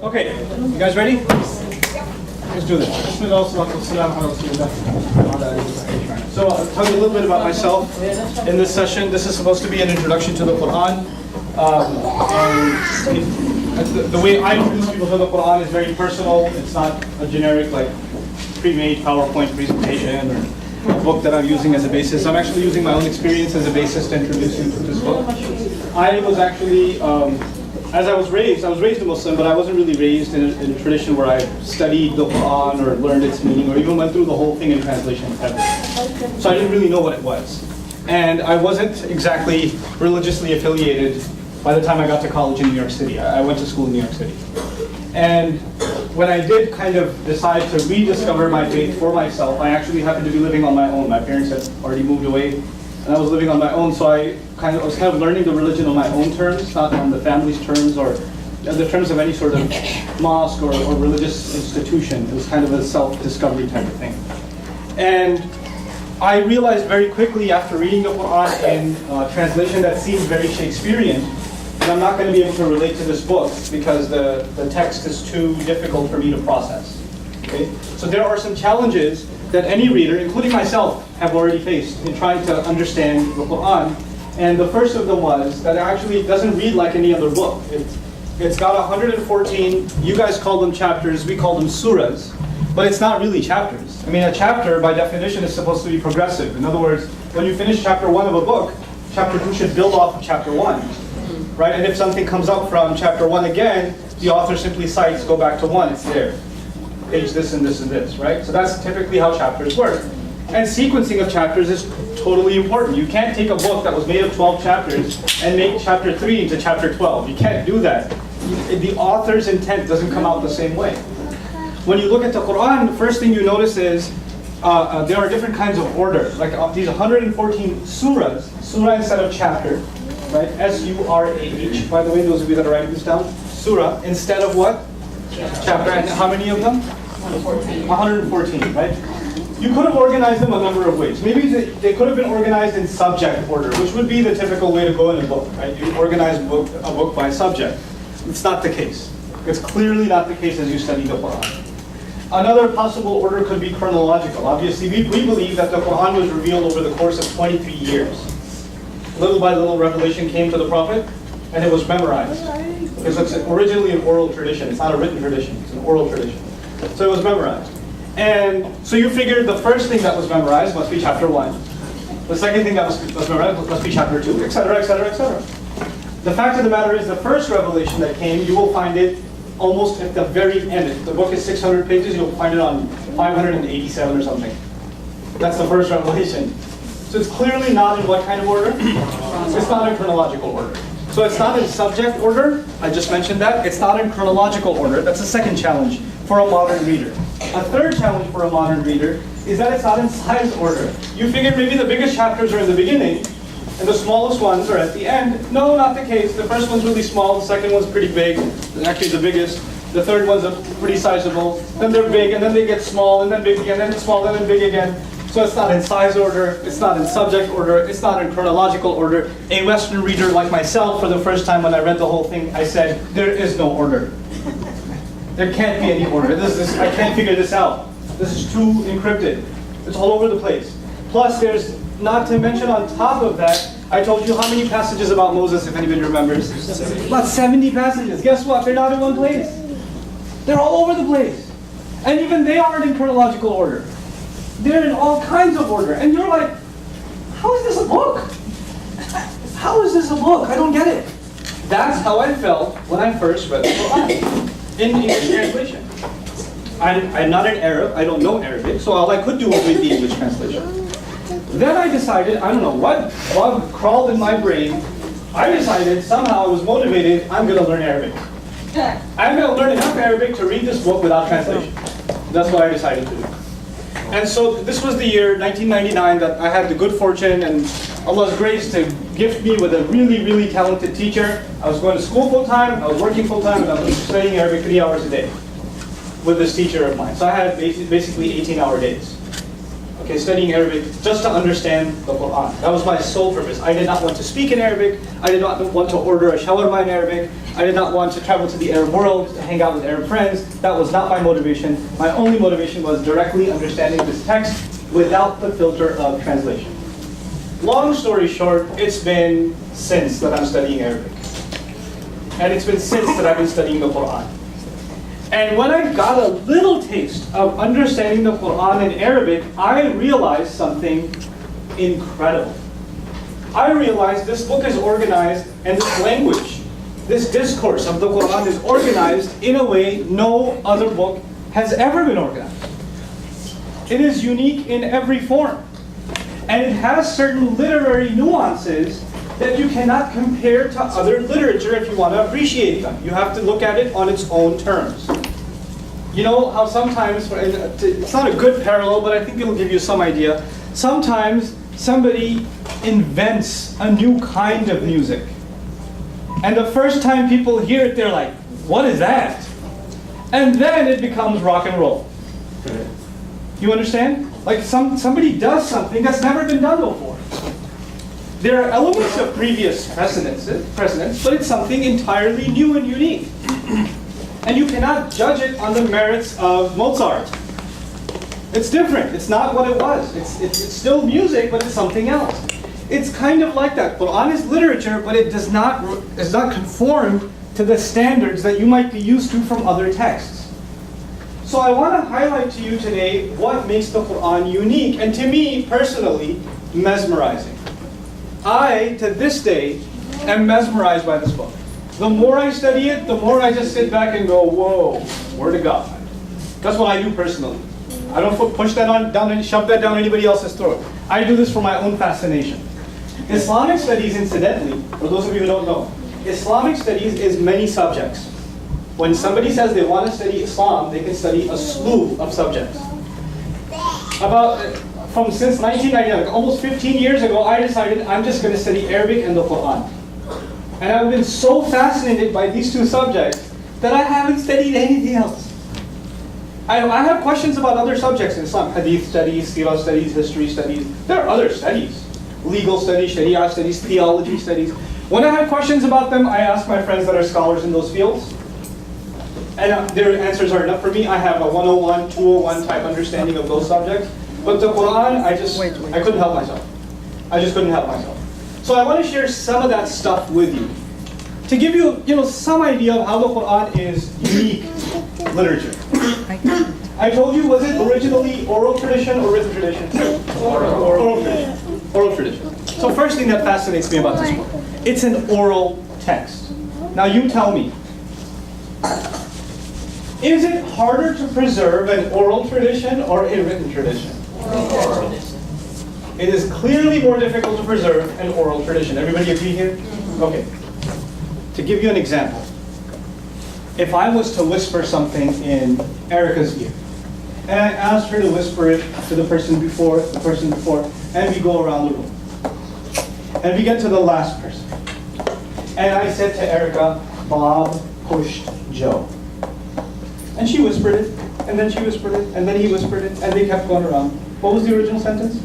Okay, you guys ready? Let's do this. So I'll tell you a little bit about myself in this session. This is supposed to be an introduction to the Quran. And the way I introduce people to the Quran is very personal. It's not a generic, like, pre-made PowerPoint presentation or a book that I'm using as a basis. I'm actually using my own experience as a basis to introduce you to this book. I was actually, as I was raised a Muslim, but I wasn't really raised in a tradition where I studied the Quran or learned its meaning or even went through the whole thing in translation ever. So I didn't really know what it was. And I wasn't exactly religiously affiliated by the time I got to college in New York City. I went to school in New York City. And when I did kind of decide to rediscover my faith for myself, I actually happened to be living on my own. My parents had already moved away, and I was living on my own, so I was kind of learning the religion on my own terms, not on the family's terms or the terms of any sort of mosque or religious institution. It was kind of a self-discovery type of thing. And I realized very quickly after reading the Quran in translation that seemed very Shakespearean, and I'm not going to be able to relate to this book because the text is too difficult for me to process. Okay? So there are some challenges that any reader, including myself, have already faced in trying to understand the Quran. And the first of them was that it actually doesn't read like any other book. It's got 114, you guys call them chapters, we call them surahs, but it's not really chapters. I mean, a chapter by definition is supposed to be progressive. In other words, when you finish chapter 1 of a book, chapter 2 should build off of chapter 1. Right? And if something comes up from chapter 1 again, the author simply cites, go back to 1, it's there. Page this and this and this, right? So that's typically how chapters work. And sequencing of chapters is totally important. You can't take a book that was made of 12 chapters and make chapter 3 into chapter 12. You can't do that. The author's intent doesn't come out the same way. When you look at the Quran, the first thing you notice is there are different kinds of order. Like these 114 surahs, surah instead of chapter, right? S-U-R-A-H. By the way, those of you that are writing this down, surah instead of what? Chapter. And how many of them? 114, right? You could have organized them a number of ways. Maybe they could have been organized in subject order, which would be the typical way to go in a book, right? You organize a book by subject. It's not the case. It's clearly not the case as you study the Quran. Another possible order could be chronological. Obviously, we believe that the Quran was revealed over the course of 23 years. Little by little, revelation came to the Prophet, and it was memorized. Because it's originally an oral tradition. It's not a written tradition. It's an oral tradition. So it was memorized. And so you figured the first thing that was memorized must be chapter 1. The second thing that was memorized must be chapter 2, etc., etc., etc. The fact of the matter is the first revelation that came, you will find it almost at the very end. If the book is 600 pages, you'll find it on 587 or something. That's the first revelation. So it's clearly not in what kind of order? It's not in chronological order. So it's not in subject order. I just mentioned that. It's not in chronological order. That's a second challenge for a modern reader. A third challenge for a modern reader is that it's not in size order. You figured maybe the biggest chapters are in the beginning and the smallest ones are at the end. No, not the case. The first one's really small. The second one's pretty big. Actually, the biggest. The third one's pretty sizable. Then they're big, and then they get small, and then big again, and then small, and then big again. So it's not in size order, it's not in subject order, it's not in chronological order. A Western reader like myself, for the first time when I read the whole thing, I said, there is no order. There can't be any order. I can't figure this out. This is too encrypted. It's all over the place. Plus there's, not to mention on top of that, I told you how many passages about Moses, if anybody remembers? About 70 passages. Guess what? They're not in one place. They're all over the place. And even they aren't in chronological order. They're in all kinds of order. And you're like, how is this a book? How is this a book? I don't get it. That's how I felt when I first read the Quran in English translation. I'm not an Arab. I don't know Arabic. So all I could do was read the English translation. Then I decided, I don't know what bug crawled in my brain. I decided somehow I was motivated, I'm going to learn Arabic. I'm going to learn enough Arabic to read this book without translation. That's what I decided to do. And so this was the year, 1999, that I had the good fortune and Allah's grace to gift me with a really, really talented teacher. I was going to school full-time, I was working full-time, and I was studying Arabic 3 hours a day with this teacher of mine. So I had basically 18-hour days. okay, studying Arabic just to understand the Quran. That was my sole purpose. I did not want to speak in Arabic. I did not want to order a shawarma in Arabic. I did not want to travel to the Arab world to hang out with Arab friends. That was not my motivation. My only motivation was directly understanding this text without the filter of translation. Long story short, it's been since that I'm studying Arabic. And it's been since that I've been studying the Quran. And when I got a little taste of understanding the Quran in Arabic, I realized something incredible. I realized this book is organized, and this language, this discourse of the Quran is organized in a way no other book has ever been organized. It is unique in every form. And it has certain literary nuances that you cannot compare to other literature if you want to appreciate them. You have to look at it on its own terms. You know how sometimes, it's not a good parallel, but I think it'll give you some idea. Sometimes somebody invents a new kind of music. And the first time people hear it, they're like, what is that? And then it becomes rock and roll. You understand? Like somebody does something that's never been done before. There are elements of previous precedents, but it's something entirely new and unique. And you cannot judge it on the merits of Mozart. It's different. It's not what it was. It's still music, but it's something else. It's kind of like that. Quran is literature, but it does not conform to the standards that you might be used to from other texts. So I want to highlight to you today what makes the Quran unique, and to me, personally, mesmerizing. I, to this day, am mesmerized by this book. The more I study it, the more I just sit back and go, whoa, word of God. That's what I do personally. I don't push that down and shove that down anybody else's throat. I do this for my own fascination. Islamic studies, incidentally, for those of you who don't know, Islamic studies is many subjects. When somebody says they want to study Islam, they can study a slew of subjects. Since 1999, like almost 15 years ago, I decided I'm just going to study Arabic and the Quran. And I've been so fascinated by these two subjects that I haven't studied anything else. I have questions about other subjects in Islam, hadith studies, seerah studies, history studies. There are other studies, legal studies, sharia studies, theology studies. When I have questions about them, I ask my friends that are scholars in those fields. And their answers are enough for me. I have a 101, 201 type understanding of those subjects. But the Quran, I couldn't help myself. I just couldn't help myself. So I want to share some of that stuff with you. To give you, some idea of how the Quran is unique literature. I told you, was it originally oral tradition or written tradition? Oral tradition. Oral tradition. So first thing that fascinates me about this book, it's an oral text. Now you tell me, is it harder to preserve an oral tradition or a written tradition? Oral tradition. It is clearly more difficult to preserve an oral tradition. Everybody agree here? Okay. To give you an example, if I was to whisper something in Erica's ear, and I asked her to whisper it to the person before, and we go around the room. And we get to the last person. And I said to Erica, Bob pushed Joe. And she whispered it, and then she whispered it, and then he whispered it, and they kept going around. What was the original sentence?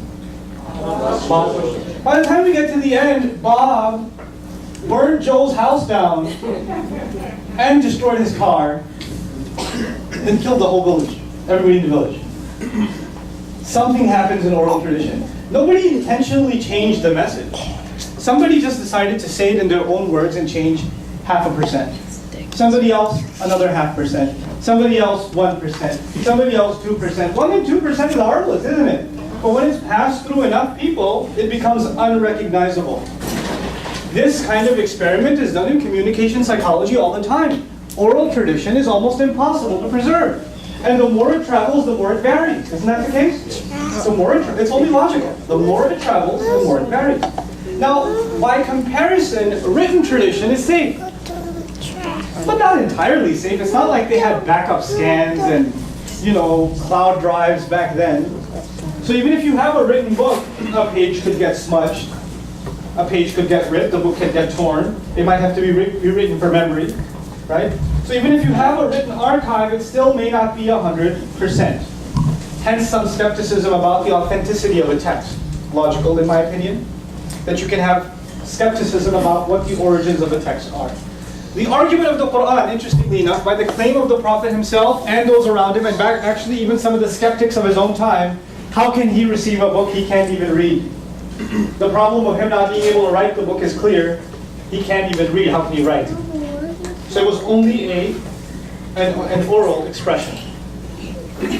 Bob pushed Joe. By the time we get to the end, Bob burned Joe's house down and destroyed his car and killed the whole village, everybody in the village. Something happens in oral tradition. Nobody intentionally changed the message. Somebody just decided to say it in their own words and change 0.5%. Somebody else, another 0.5%. Somebody else, 1%. Somebody else, 2%. 1 and 2% is harmless, isn't it? But when it's passed through enough people, it becomes unrecognizable. This kind of experiment is done in communication psychology all the time. Oral tradition is almost impossible to preserve. And the more it travels, the more it varies. Isn't that the case? The more it's only logical. The more it travels, the more it varies. Now, by comparison, written tradition is safe. But not entirely safe. It's not like they had backup scans and, cloud drives back then. So even if you have a written book, a page could get smudged. A page could get ripped, the book could get torn. It might have to be rewritten for memory, right? So even if you have a written archive, it still may not be 100%. Hence some skepticism about the authenticity of a text. Logical, in my opinion, that you can have skepticism about what the origins of a text are. The argument of the Quran, interestingly enough, by the claim of the Prophet himself and those around him, and actually even some of the skeptics of his own time, how can he receive a book he can't even read? The problem of him not being able to write the book is clear. He can't even read. How can he write? So it was only an oral expression.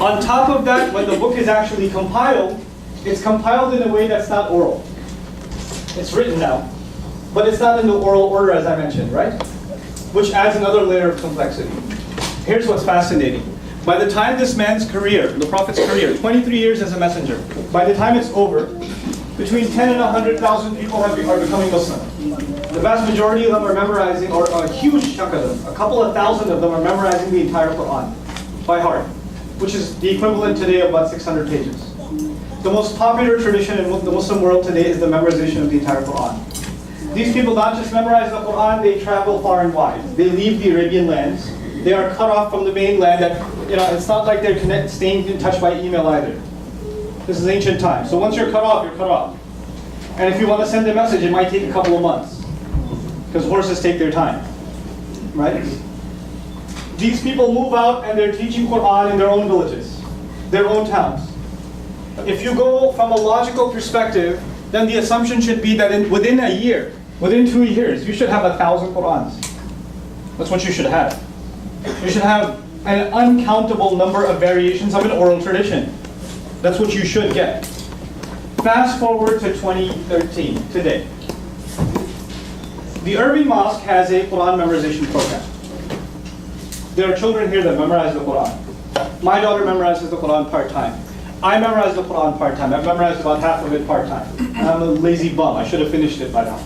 On top of that, when the book is actually compiled, it's compiled in a way that's not oral. It's written now, but it's not in the oral order as I mentioned, right? Which adds another layer of complexity. Here's what's fascinating. By the time this man's career, the Prophet's career, 23 years as a messenger, by the time it's over, between 10 and 100,000 people are becoming Muslim. The vast majority of them are memorizing, or a huge chunk of them, a couple of thousand of them are memorizing the entire Quran by heart, which is the equivalent today of about 600 pages. The most popular tradition in the Muslim world today is the memorization of the entire Quran. These people not just memorize the Quran, they travel far and wide. They leave the Arabian lands. They are cut off from the mainland. It's not like they're staying in touch by email either. This is ancient times. So once you're cut off, you're cut off. And if you want to send a message, it might take a couple of months, because horses take their time, right? These people move out and they're teaching Quran in their own villages, their own towns. If you go from a logical perspective, then the assumption should be that within a year, within 2 years, you should have 1,000 Qurans. That's what you should have. You should have an uncountable number of variations of an oral tradition. That's what you should get. Fast forward to 2013, today. The Irving Mosque has a Quran memorization program. There are children here that memorize the Quran. My daughter memorizes the Quran part-time. I memorize the Quran part-time. I've memorized about half of it part-time. I'm a lazy bum. I should have finished it by now.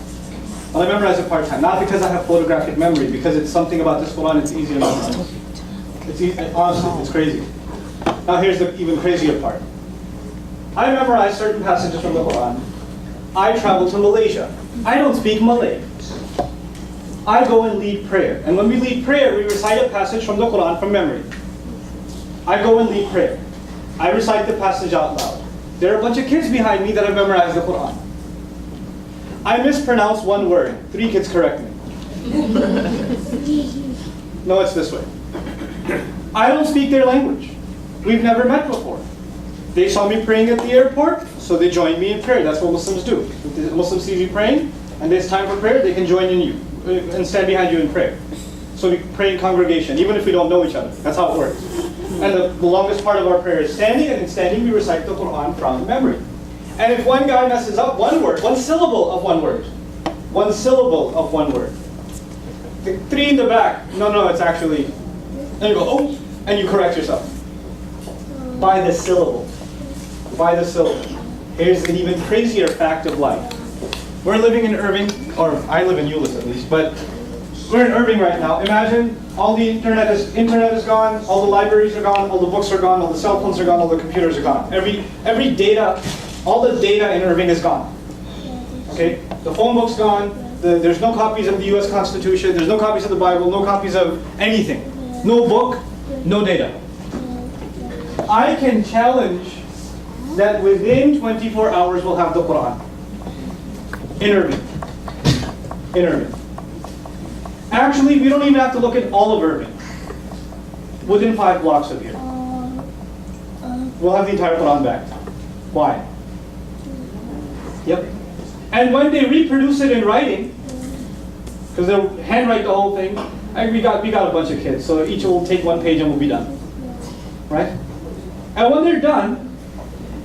But I memorize it part-time. Not because I have photographic memory, because it's something about this Quran it's easy to memorize. Honestly, it's crazy. Now here's the even crazier part. I memorize certain passages from the Quran. I travel to Malaysia. I don't speak Malay. I go and lead prayer. And when we lead prayer, we recite a passage from the Quran from memory. I go and lead prayer. I recite the passage out loud. There are a bunch of kids behind me that have memorized the Quran. I mispronounce one word. 3 kids correct me. No, it's this way. I don't speak their language. We've never met before. They saw me praying at the airport, so they joined me in prayer. That's what Muslims do. If the Muslim sees you praying, and there's time for prayer, they can join in you and stand behind you in prayer. So we pray in congregation, even if we don't know each other. That's how it works. And the longest part of our prayer is standing, and in standing we recite the Quran from memory. And if one guy messes up one word, one syllable of one word, the 3 in the back, no, it's actually, and you go, oh, and you correct yourself. By the syllable. By the syllable. Here's an even crazier fact of life. We're living in Irving, or I live in Euless at least, but we're in Irving right now. Imagine all the internet is gone, all the libraries are gone, all the books are gone, all the cell phones are gone, all the computers are gone. Every data, all the data in Irving is gone. Okay? The phone book's gone, there's no copies of the US Constitution, there's no copies of the Bible, no copies of anything. No book, no data. I can challenge that within 24 hours we'll have the Quran. In Irving. Actually, we don't even have to look at all of Irving. Within 5 blocks of here. We'll have the entire Quran back. Why? Yep. And when they reproduce it in writing, because they'll handwrite the whole thing, we got a bunch of kids, so each will take 1 page and we'll be done. Right? And when they're done,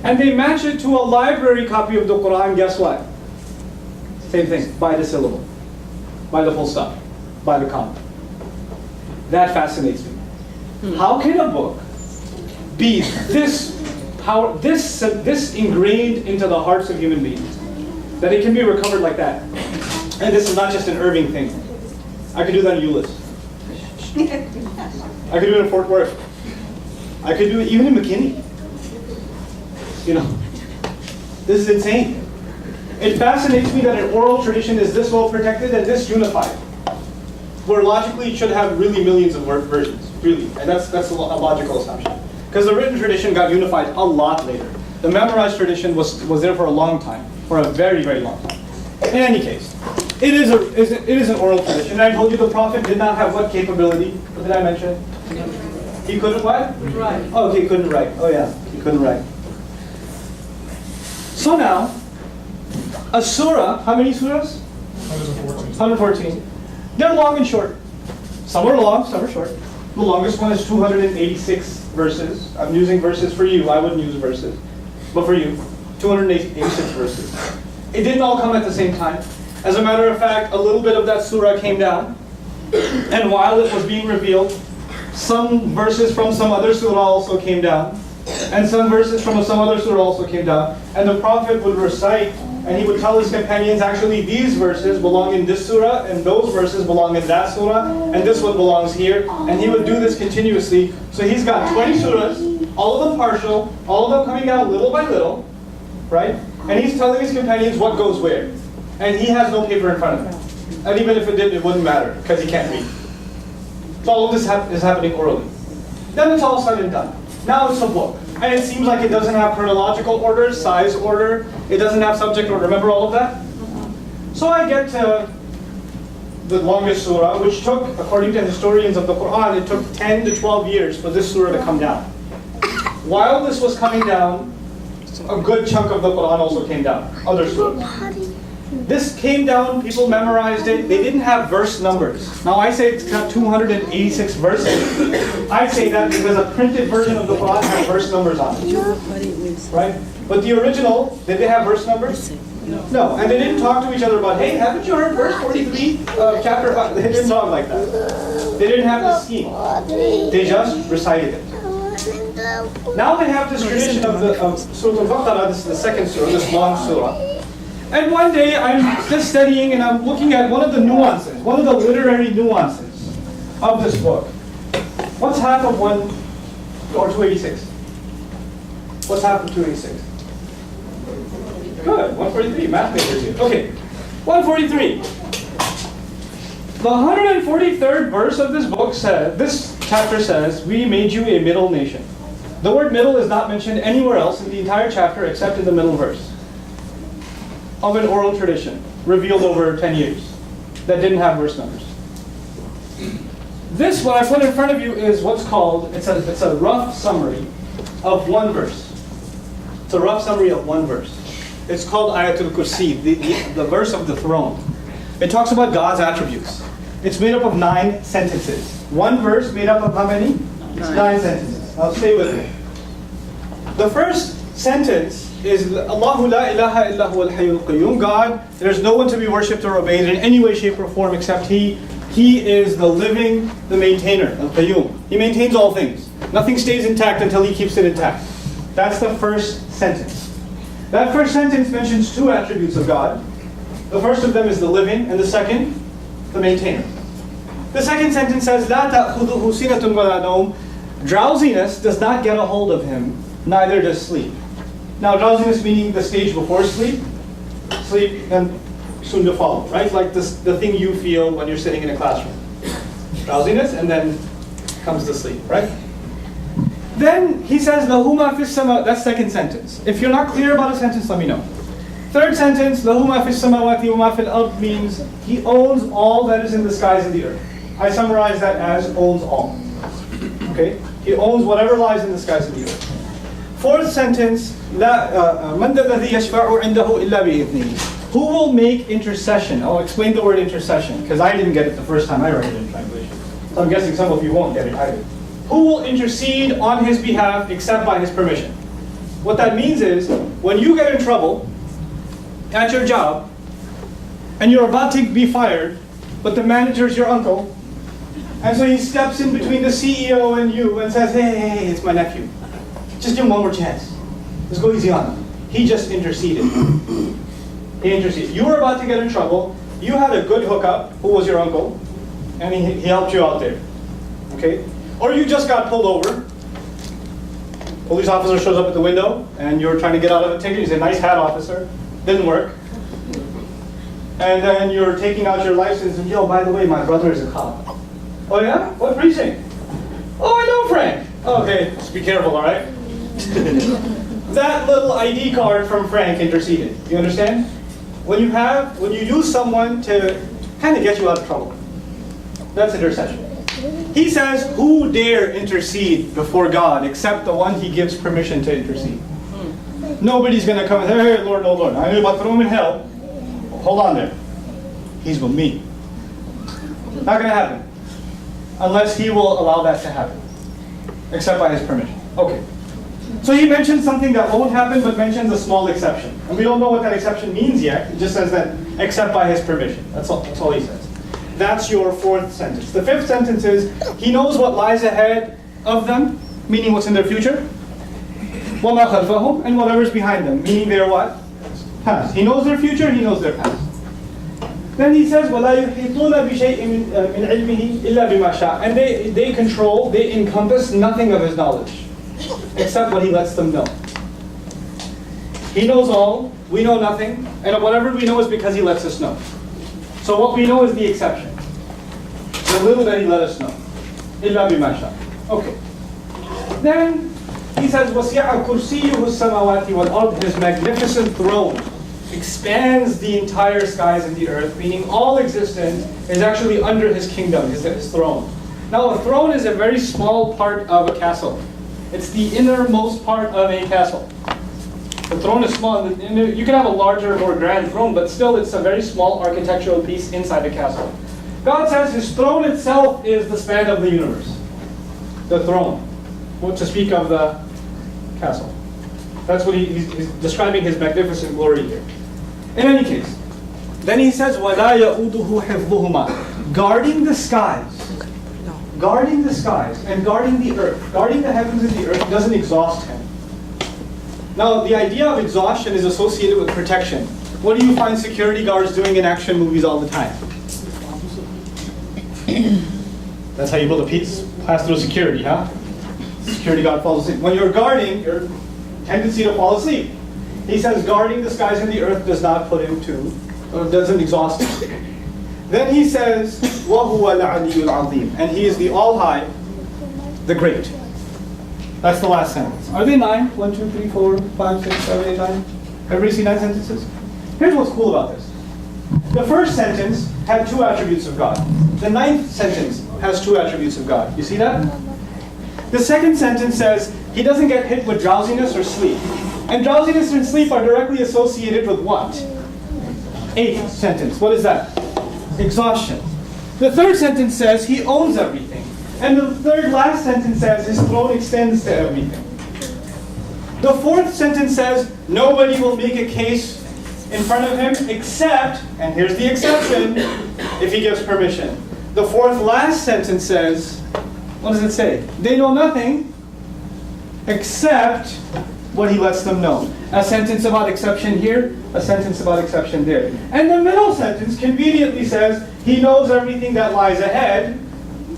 and they match it to a library copy of the Quran, guess what? Same thing, by the syllable, by the full stop, by the comma. That fascinates me. How can a book be this ingrained into the hearts of human beings, that it can be recovered like that? And this is not just an Irving thing. I could do that in Euless. I could do it in Fort Worth. I could do it even in McKinney. This is insane. It fascinates me that an oral tradition is this well protected and this unified, where logically it should have really millions of versions, really, and that's a logical assumption. Because the written tradition got unified a lot later. The memorized tradition was there for a long time, for a very, very long time. In any case, it is an oral tradition. And I told you the Prophet did not have what capability? What did I mention? He couldn't what? Right. Oh, he couldn't write. Oh yeah, he couldn't write. So now, a surah, how many surahs? 114. They're long and short. Some are long, some are short. The longest one is 286 verses. I'm using verses for you. I wouldn't use verses. But for you, 286 verses. It didn't all come at the same time. As a matter of fact, a little bit of that surah came down. And while it was being revealed, some verses from some other surah also came down. And some verses from some other surah also came down. And the Prophet would recite, and he would tell his companions, actually these verses belong in this surah, and those verses belong in that surah, and this one belongs here. And he would do this continuously. So he's got 20 surahs, all of them partial, all of them coming down little by little, right? And he's telling his companions what goes where. And he has no paper in front of him. And even if it did, it wouldn't matter, because he can't read. So all of this is happening orally. Then it's all said and done. Now it's a book. And it seems like it doesn't have chronological order, size order. It doesn't have subject order. Remember all of that? So I get to the longest surah, which took, according to historians of the Quran, it took 10 to 12 years for this surah to come down. While this was coming down, a good chunk of the Quran also came down. Other surahs. This came down, people memorized it. They didn't have verse numbers. Now I say it's got 286 verses. I say that because a printed version of the Quran has verse numbers on it. Right? But the original, did they have verse numbers? No. And they didn't talk to each other about, hey, haven't you heard verse 43 of chapter 5? They didn't talk like that. They didn't have this scheme. They just recited it. Now they have this tradition of Surah Al-Baqarah. This is the second surah, this long surah. And one day I'm just studying and I'm looking at one of the nuances, one of the literary nuances of this book. What's half of 286? What's half of 286? Good, 143, math majors here. Okay, 143. The 143rd verse of this book says, this chapter says, we made you a middle nation. The word middle is not mentioned anywhere else in the entire chapter except in the middle verse of an oral tradition revealed over 10 years that didn't have verse numbers. This, what I put in front of you, is what's called, it's a rough summary of one verse. It's a rough summary of one verse. It's called Ayatul Kursi, the verse of the throne. It talks about God's attributes. It's made up of 9 sentences. One verse made up of how many? 9 sentences. Now stay with me. The first sentence is Allahu la ilaha illa huwa al-hayyul qayyum. God, there's no one to be worshipped or obeyed in any way, shape, or form except He. He is the living, the maintainer, al-qayyum. He maintains all things. Nothing stays intact until He keeps it intact. That's the first sentence. That first sentence mentions 2 attributes of God. The first of them is the living, and the second, the maintainer. The second sentence says, La ta'khudhuhu sinatun wa la nawm. Drowsiness does not get a hold of Him, neither does sleep. Now, drowsiness meaning the stage before sleep, sleep and soon to follow, right? Like the thing you feel when you're sitting in a classroom. Drowsiness, and then comes the sleep, right? Then he says, Lahu ma fis sama, that's second sentence. If you're not clear about a sentence, let me know. Third sentence, Lahu ma fis samawati wa ma fil ard, means He owns all that is in the skies and the earth. I summarize that as owns all. Okay? He owns whatever lies in the skies and the earth. Fourth sentence, مَنْ ذَا الَّذِي يَشْفَعُ عِنْدَهُ إِلَّا بِإِذْنِهِ. Who will make intercession? I'll explain the word intercession, because I didn't get it the first time I read it in translation. So I'm guessing some of you won't get it either. Who will intercede on His behalf except by His permission? What that means is, when you get in trouble at your job, and you're about to be fired, but the manager's your uncle, and so he steps in between the CEO and you and says, hey, it's my nephew. Just give him one more chance. Let's go easy on him. He just interceded. He interceded. You were about to get in trouble. You had a good hookup, who was your uncle, and he helped you out there. Okay? Or you just got pulled over. Police officer shows up at the window, and you're trying to get out of the ticket. You say, nice hat, officer. Didn't work. And then you're taking out your license, and yo, by the way, my brother is a cop. Oh yeah? What precinct? Oh, I know Frank. Okay, just be careful, all right? That little ID card from Frank interceded. You understand? When you use someone to kind of get you out of trouble, that's intercession. He says, who dare intercede before God except the one he gives permission to intercede? Nobody's going to come and say, hey, Lord, oh Lord, I know about throw him in hell. Hold on there. He's with me. Not going to happen. Unless he will allow that to happen. Except by his permission. Okay. So he mentions something that won't happen, but mentions a small exception. And we don't know what that exception means yet. It just says that except by his permission. That's all he says. That's your fourth sentence. The fifth sentence is, he knows what lies ahead of them, meaning what's in their future. وَمَا خَلْفَهُمْ, and whatever's behind them, meaning their what? Past. He knows their future, he knows their past. Then he says, وَلَا يُحِيطُونَ بِشَيْءٍ مِنْ عِلْمِهِ إِلَّا بِمَا شَاءَ. And they encompass nothing of his knowledge, except what he lets them know. He knows all, we know nothing, and whatever we know is because he lets us know. So what we know is the exception. The little that he let us know. إِلَّا بِمَا شَاءَ. Okay. Then he says, وَسِعَ كُرْسِيُّهُ السَّمَاوَاتِ وَالْأَرْضِ. His magnificent throne expands the entire skies and the earth, meaning all existence is actually under his kingdom, his throne. Now a throne is a very small part of a castle. It's the innermost part of a castle. The throne is small. You can have a larger, more grand throne, but still it's a very small architectural piece inside the castle. God says his throne itself is the span of the universe. The throne. What to speak of the castle. That's what he's describing his magnificent glory here. In any case, then he says, وَلَا يَؤُودُهُ حِفْظُهُمَا. Guarding the skies. Guarding the skies and guarding the earth. Guarding the heavens and the earth doesn't exhaust him. Now, the idea of exhaustion is associated with protection. What do you find security guards doing in action movies all the time? That's how you build a piece, pass through security, huh? Security guard falls asleep. When you're guarding, your tendency to fall asleep. He says guarding the skies and the earth does not put him to, or doesn't exhaust him. Then he says, وَهُوَ الْعَلِيُّ الْعَظِيمُ. And he is the all-high, the great. That's the last sentence. Are they 9? 1, 2, 3, 4, 5, 6, 7, 8, 9? Everybody see 9 sentences? Here's what's cool about this. The first sentence had 2 attributes of God. The 9th sentence has 2 attributes of God. You see that? The second sentence says, he doesn't get hit with drowsiness or sleep. And drowsiness and sleep are directly associated with what? 8th sentence. What is that? Exhaustion. The third sentence says he owns everything. And the third last sentence says his throne extends to everything. The fourth sentence says nobody will make a case in front of him except, and here's the exception, if he gives permission. The fourth last sentence says, what does it say? They know nothing except what he lets them know. A sentence about exception here, a sentence about exception there. And the middle sentence conveniently says, he knows everything that lies ahead,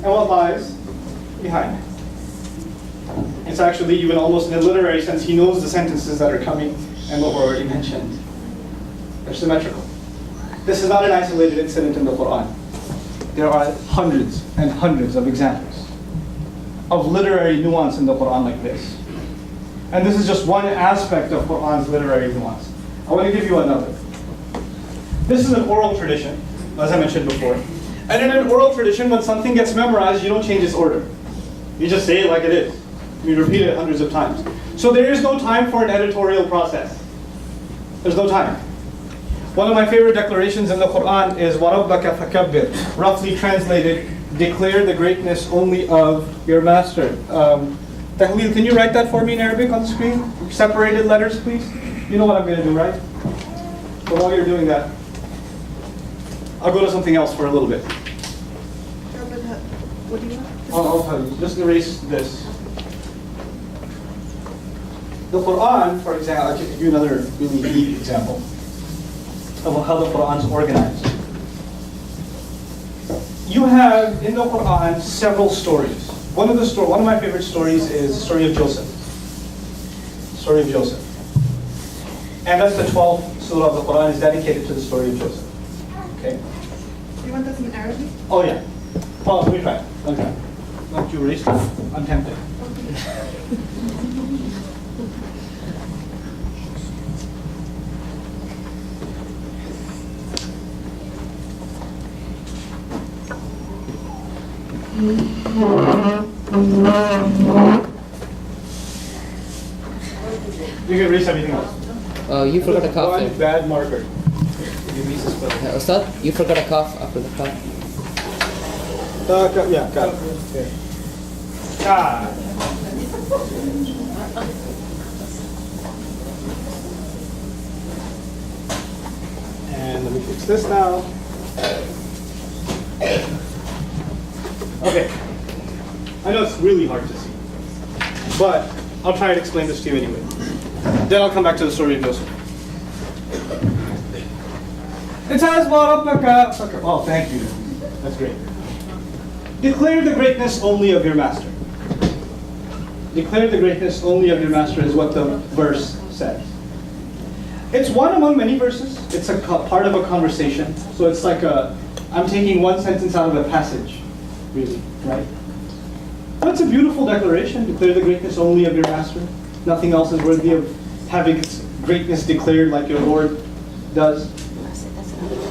and what lies behind. It's actually even almost in a literary sense, he knows the sentences that are coming and what were already mentioned. They're symmetrical. This is not an isolated incident in the Quran. There are hundreds and hundreds of examples of literary nuance in the Quran like this. And this is just one aspect of Quran's literary nuance. I want to give you another. This is an oral tradition, as I mentioned before. And in an oral tradition, when something gets memorized, you don't change its order. You just say it like it is. You repeat it hundreds of times. So there is no time for an editorial process. There's no time. One of my favorite declarations in the Quran is وَرَبَّكَ فَكَبِّرْ. Roughly translated, declare the greatness only of your master. Tahleel, can you write that for me in Arabic on the screen? Separated letters, please. You know what I'm going to do, right? So while you're doing that, I'll go to something else for a little bit. What do you want? I'll tell you. Just erase this. The Quran, for example, I'll give you another really neat example of how the Quran is organized. You have in the Quran several stories. One of my favorite stories is the story of Joseph. Story of Joseph. And that's the 12th surah of the Quran is dedicated to the story of Joseph. Okay? You want this in Arabic? Oh yeah. Oh, let me try. Okay. Don't you erase that? I'm tempted. Okay. You can erase everything else. You forgot a cough One there. bad marker. You erase the spell. Ustad, you forgot a cough after the cough. Yeah, got it. Okay. Ah. And let me fix this now. Okay. I know it's really hard to see, but I'll try and explain this to you anyway. Then I'll come back to the story of Joseph. It says, oh, thank you. That's great. Declare the greatness only of your master. Declare the greatness only of your master is what the verse says. It's one among many verses. It's a part of a conversation. So it's like I'm taking one sentence out of a passage, really, right? But it's a beautiful declaration. Declare the greatness only of your master. Nothing else is worthy of having its greatness declared like your Lord does.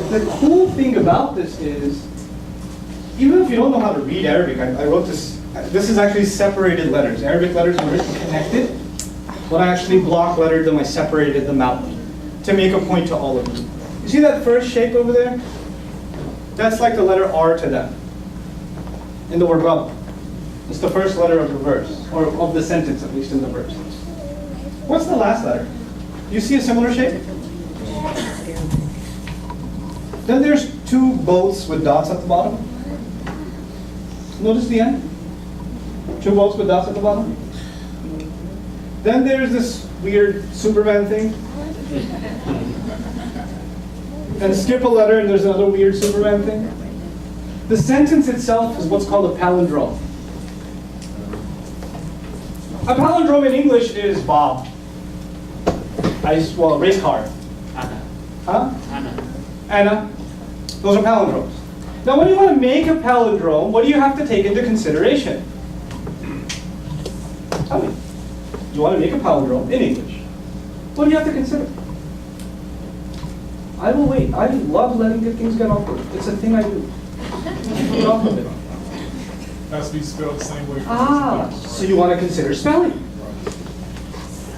The cool thing about this is, even if you don't know how to read Arabic, I wrote this. This is actually separated letters. Arabic letters are written connected. When I actually block lettered them, I separated them out to make a point to all of you. You see that first shape over there? That's like the letter R to them in the word Rabb. It's the first letter of the verse, or of the sentence, at least in the verse. What's the last letter? You see a similar shape? Then there's two boats with dots at the bottom. Notice the end? Two boats with dots at the bottom. Then there's this weird Superman thing. And skip a letter and there's another weird Superman thing. The sentence itself is what's called a palindrome. A palindrome in English is Bob. Race car. Anna. Huh? Anna. Anna. Those are palindromes. Now when you want to make a palindrome, what do you have to take into consideration? Tell me. You want to make a palindrome in English. What do you have to consider? I will wait. I love letting good things get awkward. It's a thing I do. Get off of it. Has to be spelled the same way. So you want to consider spelling.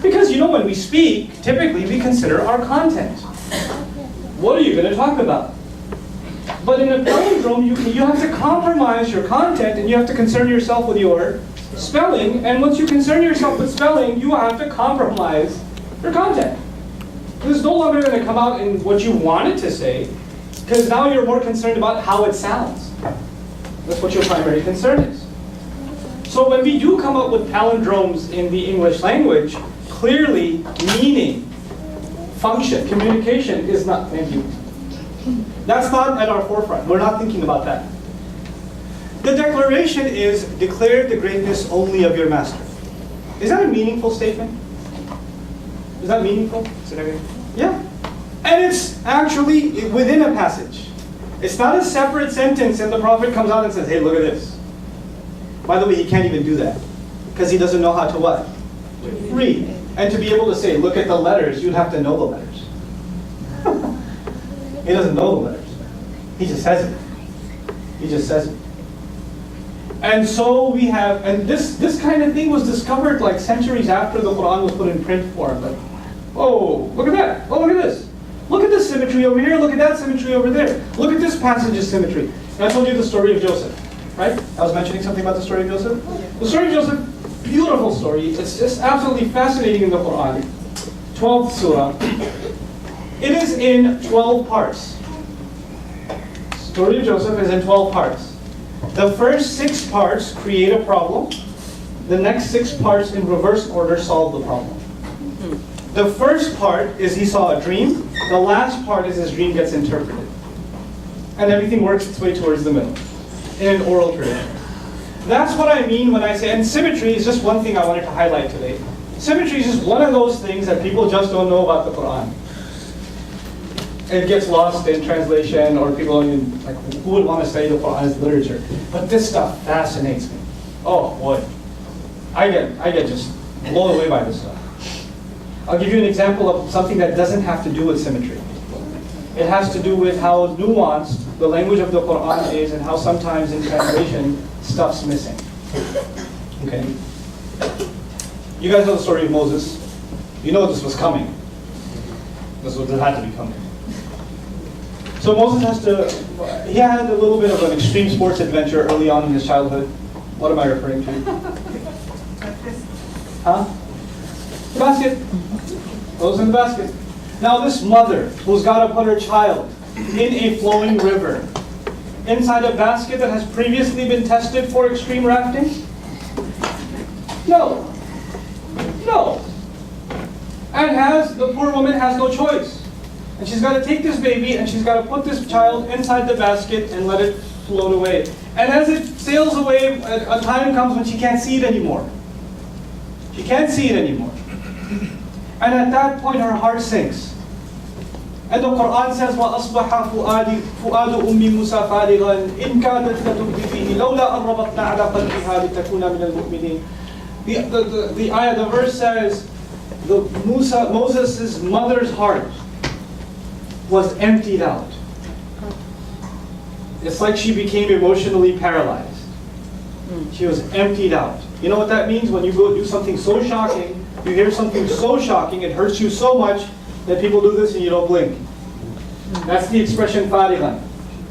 Because when we speak, typically we consider our content. What are you going to talk about? But in a palindrome, you have to compromise your content and you have to concern yourself with your spelling. And once you concern yourself with spelling, you have to compromise your content. It's no longer going to come out in what you wanted to say, because now you're more concerned about how it sounds. That's what your primary concern is. So when we do come up with palindromes in the English language, clearly meaning, function, communication is not, thank you. That's not at our forefront. We're not thinking about that. The declaration is, declare the greatness only of your master. Is that a meaningful statement? Is that meaningful? Yeah. And it's actually within a passage. It's not a separate sentence and the Prophet comes out and says, hey, look at this. By the way, he can't even do that. Because he doesn't know how to what? Read. And to be able to say, look at the letters, you'd have to know the letters. He doesn't know the letters. He just says it. He just says it. And so we have, and this kind of thing was discovered like centuries after the Quran was put in print form. Like, oh, look at that. Oh, look at this. Look at this symmetry over here. Look at that symmetry over there. Look at this passage's symmetry. And I told you the story of Joseph, right? I was mentioning something about the story of Joseph. The story of Joseph, beautiful story. It's just absolutely fascinating in the Quran. 12th surah. It is in 12 parts. The story of Joseph is in 12 parts. The first 6 parts create a problem. The next 6 parts in reverse order solve the problem. The first part is he saw a dream. The last part is his dream gets interpreted. And everything works its way towards the middle in an oral tradition. That's what I mean when I say, and symmetry is just one thing I wanted to highlight today. Symmetry is just one of those things that people just don't know about the Quran. It gets lost in translation, or people don't even, like, who would want to study the Quran as literature? But this stuff fascinates me. Oh boy. I get just blown away by this stuff. I'll give you an example of something that doesn't have to do with symmetry. It has to do with how nuanced the language of the Quran is and how sometimes in translation stuff's missing. Okay? You guys know the story of Moses. You know this was coming. This had to be coming. So Moses he had a little bit of an extreme sports adventure early on in his childhood. What am I referring to? Huh? The basket. Those in the basket. Now this mother who's got to put her child in a flowing river inside a basket that has previously been tested for extreme rafting? No. No. And the poor woman has no choice. And she's got to take this baby and she's got to put this child inside the basket and let it float away. And as it sails away, a time comes when she can't see it anymore. She can't see it anymore. And at that point her heart sinks. And the Quran says, وَأَصْبَحَ فُؤَادُ أُمِّ مُوسَى فَارِغًا إِنْ كَادَتْ لَتُبْدِي فِيهِ لَوْلَا أَنْ رَبَطْنَا عَلَى قَلْبِهَا لِتَكُونَ مِنَ الْمُؤْمِنِينَ. The verse says, Moses' mother's heart was emptied out. It's like she became emotionally paralyzed. She was emptied out. You know what that means? When you go do something so shocking, you hear something so shocking, it hurts you so much that people do this and you don't blink. That's the expression farigan.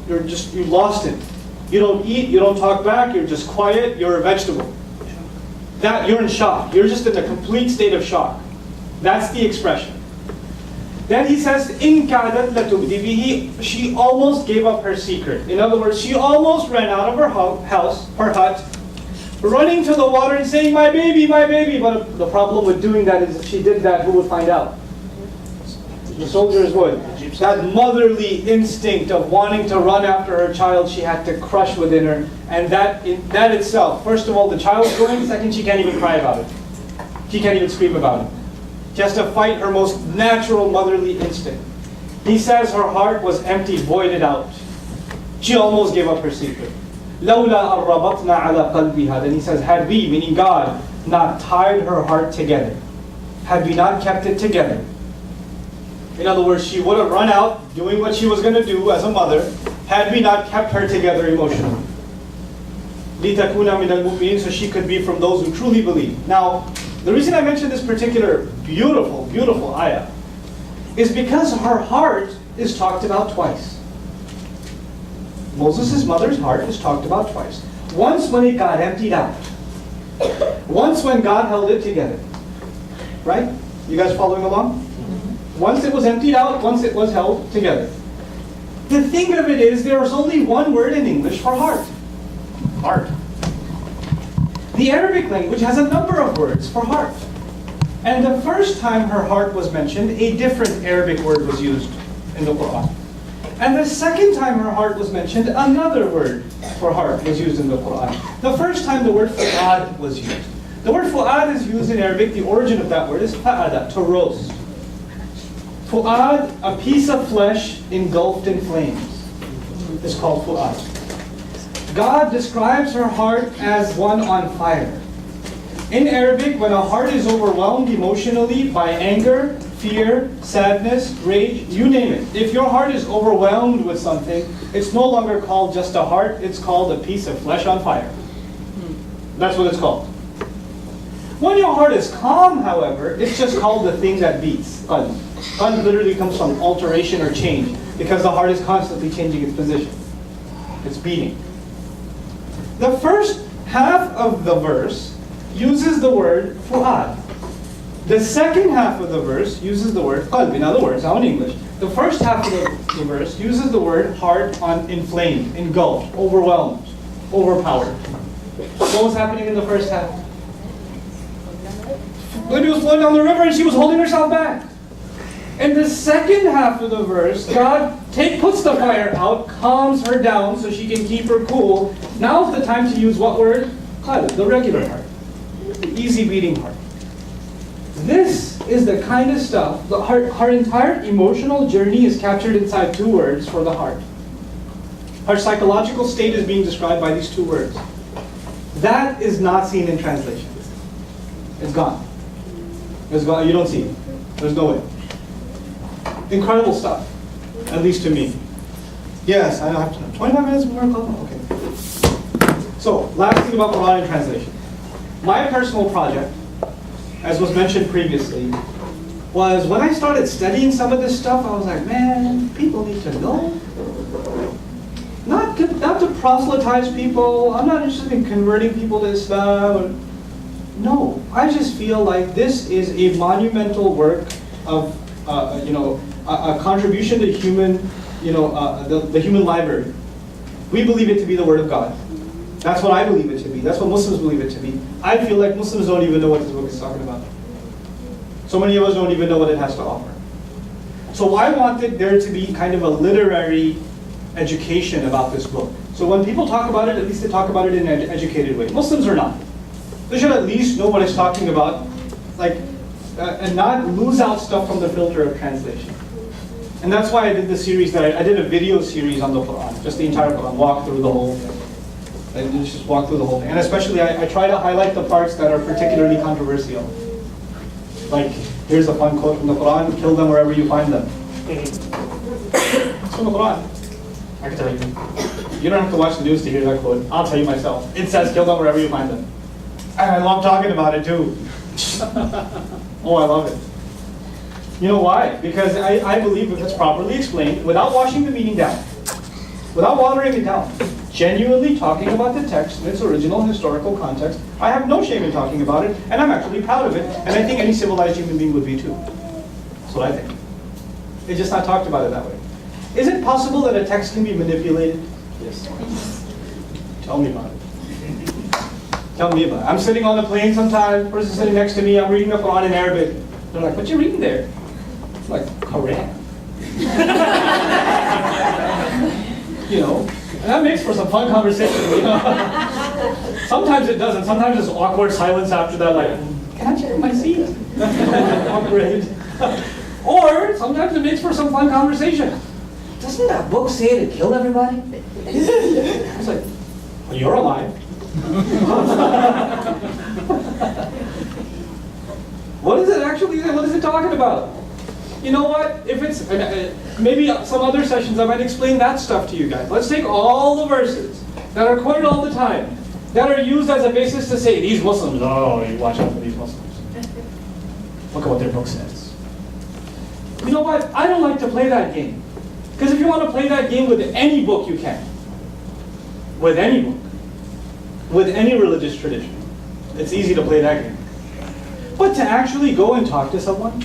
You lost it. You don't eat, you don't talk back, you're just quiet, you're a vegetable. You're in shock. You're just in a complete state of shock. That's the expression. Then he says, "In kadat latubdi bihi." She almost gave up her secret. In other words, she almost ran out of her house, her hut, running to the water and saying, "My baby, my baby." But the problem with doing that is if she did that, who would find out? The soldiers would. That motherly instinct of wanting to run after her child, she had to crush within her. And that itself, first of all, the child's going. Second, she can't even cry about it. She can't even scream about it. She has to fight her most natural motherly instinct. He says her heart was empty, voided out. She almost gave up her secret. لَوْلَا أَن رَبَطْنَا عَلَى قَلْبِهَا. Then he says, had we, meaning God, not tied her heart together, had we not kept it together. In other words, she would have run out doing what she was going to do as a mother, had we not kept her together emotionally. لِتَكُونَ مِنَ الْمُؤْمِنِينَ. So she could be from those who truly believe. Now, the reason I mention this particular beautiful, beautiful ayah is because her heart is talked about twice. Moses' mother's heart is talked about twice. Once when it got emptied out. Once when God held it together. Right? You guys following along? Once it was emptied out, once it was held together. The thing of it is, there is only one word in English for heart. Heart. The Arabic language has a number of words for heart. And the first time her heart was mentioned, a different Arabic word was used in the Quran. And the second time her heart was mentioned, another word for heart was used in the Quran. The first time the word fu'ad was used. The word fu'ad is used in Arabic. The origin of that word is fa'ada, to roast. Fu'ad, a piece of flesh engulfed in flames, is called fu'ad. God describes her heart as one on fire. In Arabic, when a heart is overwhelmed emotionally by anger, fear, sadness, rage, you name it. If your heart is overwhelmed with something, it's no longer called just a heart, it's called a piece of flesh on fire. That's what it's called. When your heart is calm, however, it's just called the thing that beats. Qalb. Qalb literally comes from alteration or change, because the heart is constantly changing its position. It's beating. The first half of the verse uses the word fu'ad. The second half of the verse uses the word qalb. In other words, now in English, the first half of the verse uses the word heart on inflamed, engulfed, overwhelmed, overpowered. What was happening in the first half? Baby was flowing down the river and she was holding herself back. In the second half of the verse, God puts the fire out, calms her down so she can keep her cool. Now's the time to use what word? Qalb, the regular heart. The easy beating heart. This is the kind of stuff, her entire emotional journey is captured inside two words for the heart. Her psychological state is being described by these two words. That is not seen in translation. It's gone. It's gone. You don't see it. There's no way. Incredible stuff, at least to me. Yes, I don't have to know. 25 minutes more? Okay. So, last thing about Quran and translation. My personal project, as was mentioned previously, was when I started studying some of this stuff, I was like, man, people need to know. Not to proselytize people. I'm not interested in converting people to Islam. No, I just feel like this is a monumental work of, a contribution to human, the human library. We believe it to be the Word of God. That's what I believe it to be. That's what Muslims believe it to be. I feel like Muslims don't even know what this book is talking about. So many of us don't even know what it has to offer. So I wanted there to be kind of a literary education about this book. So when people talk about it, at least they talk about it in an educated way. Muslims are not. They should at least know what it's talking about, and not lose out stuff from the filter of translation. And that's why I did the series that I did a video series on the Quran, just the entire Quran, walk through the whole thing. And just walk through the whole thing. And especially I try to highlight the parts that are particularly controversial. Like, here's a fun quote from the Quran, kill them wherever you find them. It's from the Quran. I can tell you. You don't have to watch the news to hear that quote. I'll tell you myself. It says kill them wherever you find them. And I love talking about it too. Oh, I love it. You know why? Because I believe if it's properly explained, without washing the meaning down, without watering it down, genuinely talking about the text in its original historical context, I have no shame in talking about it, and I'm actually proud of it, and I think any civilized human being would be too. That's what I think. It's just not talked about it that way. Is it possible that a text can be manipulated? Yes. Tell me about it. Tell me about it. I'm sitting on the plane sometimes, person sitting next to me, I'm reading the Quran in Arabic. They're like, what you reading there? It's like, Quran. And that makes for some fun conversation, Sometimes it doesn't. Sometimes it's awkward silence after that, like, can I check my seat? Awkward. Or sometimes it makes for some fun conversation. Doesn't that book say to kill everybody? It's like, well, you're alive. What is it actually? What is it talking about? You know what? If it's maybe some other sessions, I might explain that stuff to you guys. Let's take all the verses that are quoted all the time, that are used as a basis to say these Muslims. Oh, you watch out for these Muslims. Look at what their book says. You know what? I don't like to play that game, because if you want to play that game with any book, you can. With any book, with any religious tradition, it's easy to play that game. But to actually go and talk to someone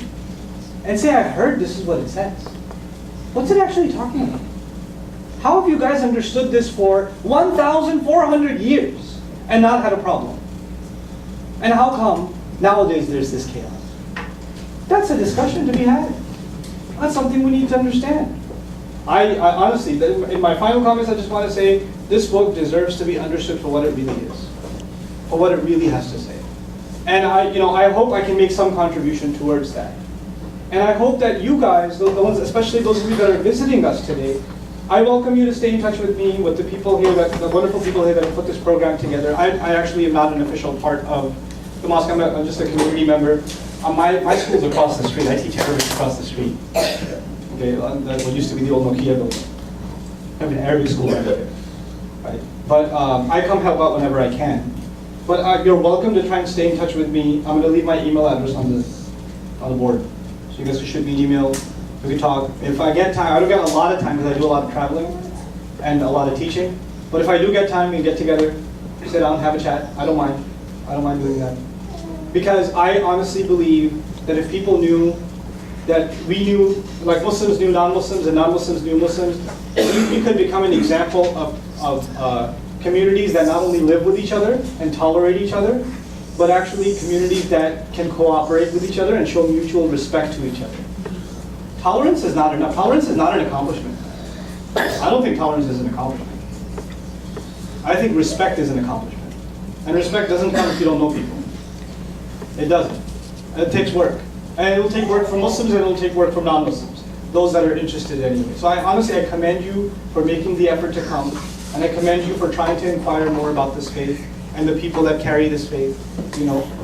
and say, I heard this is what it says. What's it actually talking about? How have you guys understood this for 1,400 years and not had a problem? And how come nowadays there's this chaos? That's a discussion to be had. That's something we need to understand. I honestly, in my final comments, I just want to say, this book deserves to be understood for what it really is, for what it really has to say. And I hope I can make some contribution towards that. And I hope that you guys, the ones, especially those of you that are visiting us today, I welcome you to stay in touch with me, with the people here, the wonderful people here that have put this program together. I actually am not an official part of the mosque. I'm just a community member. My school's across the street. I teach Arabic across the street. Okay, what used to be the old Nokia building. I have an Arabic school right there. Right? But I come help out whenever I can. But you're welcome to try and stay in touch with me. I'm going to leave my email address on the board. So you guys should shoot me an email. We can talk. If I get time, I don't get a lot of time because I do a lot of traveling and a lot of teaching. But if I do get time, we get together, sit down, have a chat. I don't mind. I don't mind doing that. Because I honestly believe that if people knew that we knew, like Muslims knew non-Muslims and non-Muslims knew Muslims, we could become an example of communities that not only live with each other and tolerate each other, but actually communities that can cooperate with each other and show mutual respect to each other. Tolerance is not enough. Tolerance is not an accomplishment. I don't think tolerance is an accomplishment. I think respect is an accomplishment. And respect doesn't come if you don't know people. It doesn't. It takes work. And it will take work from Muslims and it will take work from non-Muslims, those that are interested anyway. So I commend you for making the effort to come, and I commend you for trying to inquire more about this faith and the people that carry this faith.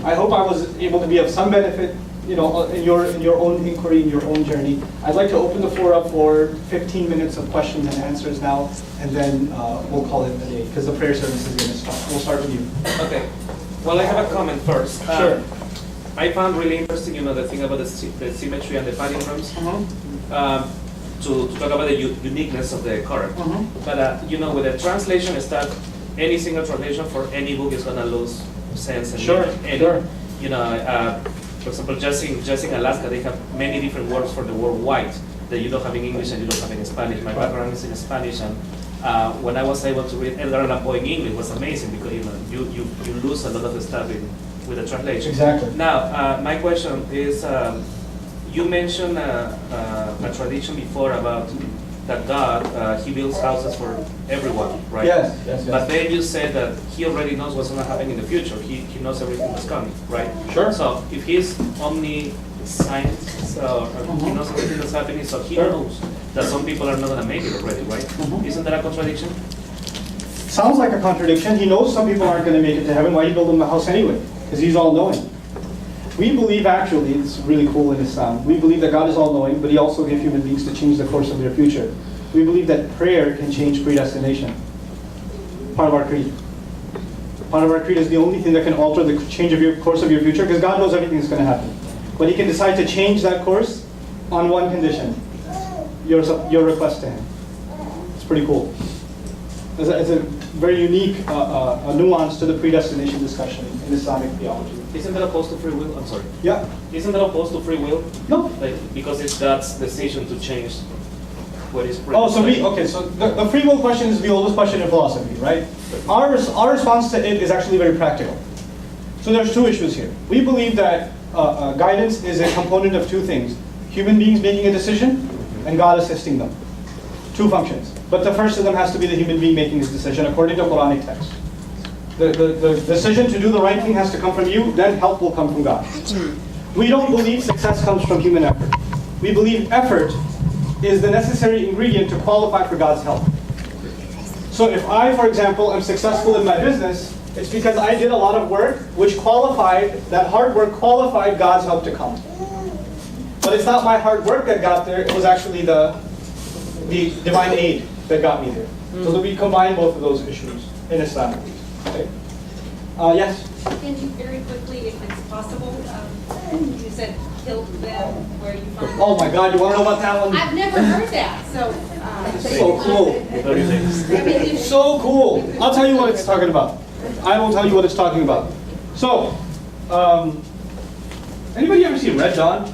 I hope I was able to be of some benefit, in your own inquiry, in your own journey. I'd like to open the floor up for 15 minutes of questions and answers now, and then we'll call it a day, because the prayer service is going to start. We'll start with you. Okay. Well, I have a comment first. Sure. I found really interesting, the thing about the symmetry and the palindromes. To talk about the uniqueness of the Quran. But with the translation stuff, any single translation for any book is gonna lose sense. And Sure. For example, just in Alaska, they have many different words for the word white that you don't have in English and you don't have in Spanish. My background is in Spanish, and when I was able to read Edgar Allan Poe in English, it was amazing because you lose a lot of the stuff with the translation. Exactly. Now, my question is. You mentioned a tradition before about that God, He builds houses for everyone, right? Yes. But then you said that He already knows what's going to happen in the future. He knows everything that's coming, right? Sure. So if He's omniscient, so He knows everything that's happening, so He knows that some people are not going to make it already, right? Isn't that a contradiction? Sounds like a contradiction. He knows some people aren't going to make it to heaven. Why you build them a house anyway? Because He's all-knowing. We believe, actually, it's really cool in Islam, we believe that God is all-knowing, but He also gives human beings to change the course of their future. We believe that prayer can change predestination. Part of our creed. Part of our creed is the only thing that can alter the course of your future, because God knows everything that's going to happen. But He can decide to change that course on one condition: your request to Him. It's pretty cool. It's a very unique nuance to the predestination discussion in Islamic theology. Isn't that opposed to free will? I'm sorry. Yeah. Isn't that opposed to free will? No. Because it's God's decision to change what is free. Oh, so the free will question is the oldest question in philosophy, right? Our response to it is actually very practical. So there's two issues here. We believe that guidance is a component of two things: human beings making a decision and God assisting them. Two functions. But the first of them has to be the human being making his decision according to Quranic text. The decision to do the right thing has to come from you, then help will come from God. We don't believe success comes from human effort. We believe effort is the necessary ingredient to qualify for God's help. So if I, for example, am successful in my business, it's because I did a lot of work which that hard work qualified God's help to come. But it's not my hard work that got there, it was actually the divine aid that got me there. So that we combine both of those issues in Islam. Okay. Yes? Can you very quickly, if it's possible, you said killed them, where you find Oh my God, you want to know about that one? I've never heard that, so. So cool. So cool. I'll tell you what it's talking about. I will tell you what it's talking about. So, anybody ever seen Red Dawn?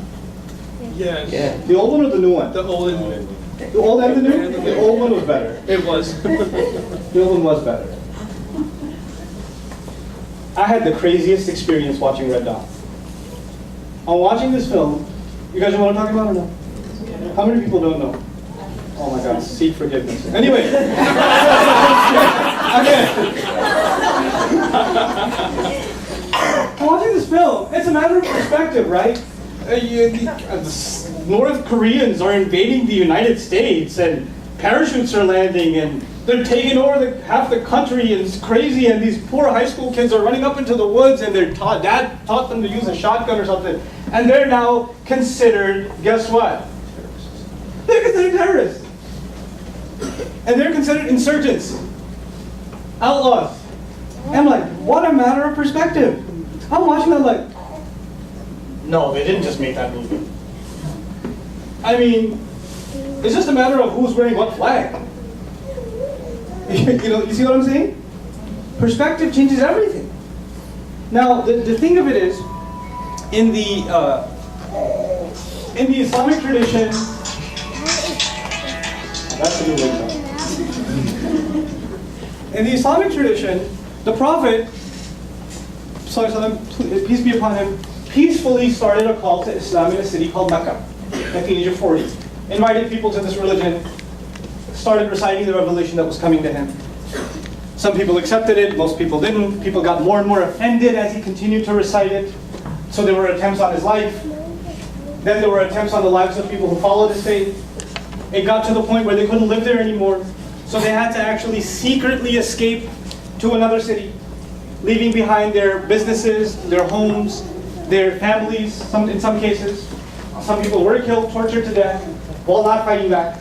Yes. Yeah. The old one or the new one? The old and new. The old and the new? The old one was better. It was. The old one was better. I had the craziest experience watching Red Dawn. On watching this film, you guys know what I'm talking about or no? How many people don't know? Oh my God, seek forgiveness. Anyway. Watching this film, it's a matter of perspective, right? North Koreans are invading the United States and parachutes are landing and they're taking over half the country and it's crazy, and these poor high school kids are running up into the woods and dad taught them to use a shotgun or something, and they're now considered, guess what? They're considered terrorists. And they're considered insurgents, outlaws. And I'm like, what a matter of perspective. I'm watching that like, no, they didn't just make that movie. I mean, it's just a matter of who's wearing what flag. You see what I'm saying? Perspective changes everything. Now, the thing of it is, in the Islamic tradition, that's a good way. In the Islamic tradition, the Prophet, peace be upon him, peacefully started a call to Islam in a city called Mecca at the age of 40. Invited people to this religion, started reciting the revelation that was coming to him. Some people accepted it, most people didn't. People got more and more offended as he continued to recite it. So there were attempts on his life. Then there were attempts on the lives of people who followed his faith. It got to the point where they couldn't live there anymore. So they had to actually secretly escape to another city. leaving behind their businesses, their homes, their families, in some cases. Some people were killed, tortured to death, while not fighting back.